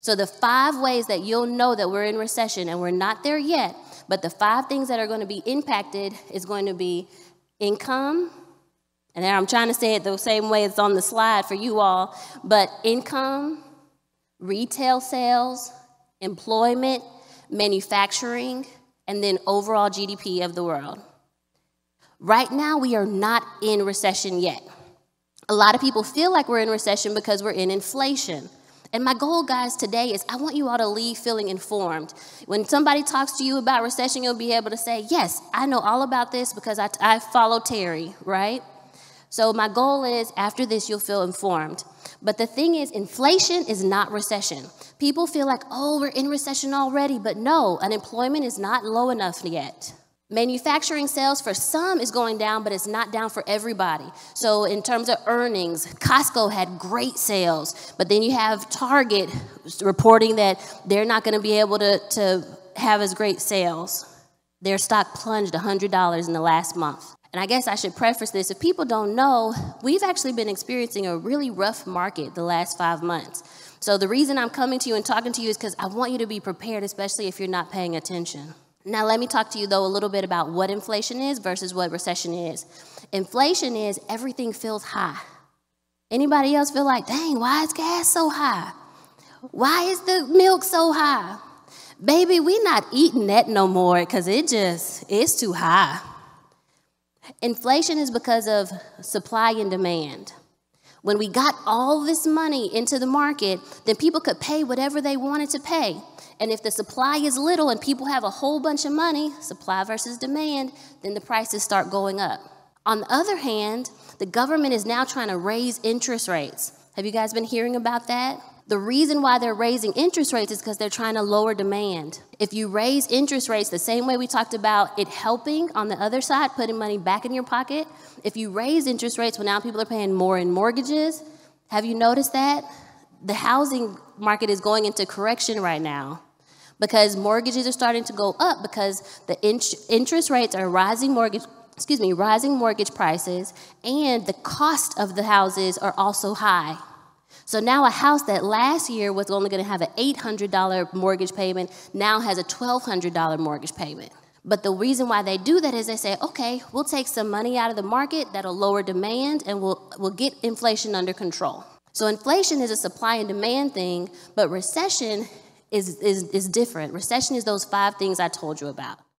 So the 5 ways that you'll know that we're in recession, and we're not there yet, but the 5 things that are going to be impacted is going to be income, and I'm trying to say it the same way it's on the slide for you all, but income, retail sales, employment, manufacturing, and then overall GDP of the world. Right now, we are not in recession yet. A lot of people feel like we're in recession because we're in inflation. And my goal, guys, today is I want you all to leave feeling informed. When somebody talks to you about recession, you'll be able to say, yes, I know all about this because I follow Teri, right? So my goal is after this, you'll feel informed. But the thing is, inflation is not recession. People feel like, oh, we're in recession already. But no, unemployment is not low enough yet. Manufacturing sales for some is going down, but it's not down for everybody. So in terms of earnings, Costco had great sales, but then you have Target reporting that they're not going to be able to have as great sales. Their stock plunged $100 in the last month. And I guess I should preface this. If people don't know, we've actually been experiencing a really rough market the last 5 months. So the reason I'm coming to you and talking to you is because I want you to be prepared, especially if you're not paying attention. Now, let me talk to you, though, a little bit about what inflation is versus what recession is. Inflation is everything feels high. Anybody else feel like, dang, why is gas so high? Why is the milk so high? Baby, we not eating that no more because it's too high. Inflation is because of supply and demand. When we got all this money into the market, then people could pay whatever they wanted to pay. And if the supply is little and people have a whole bunch of money, supply versus demand, then the prices start going up. On the other hand, the government is now trying to raise interest rates. Have you guys been hearing about that? The reason why they're raising interest rates is because they're trying to lower demand. If you raise interest rates the same way we talked about it helping on the other side, putting money back in your pocket, if you raise interest rates, well, now people are paying more in mortgages. Have you noticed that? The housing market is going into correction right now because mortgages are starting to go up because the interest rates are rising mortgage prices, and the cost of the houses are also high. So now a house that last year was only going to have an $800 mortgage payment now has a $1,200 mortgage payment. But the reason why they do that is they say, okay, we'll take some money out of the market that'll lower demand and we'll get inflation under control. So inflation is a supply and demand thing, but recession is different. Recession is those 5 things I told you about.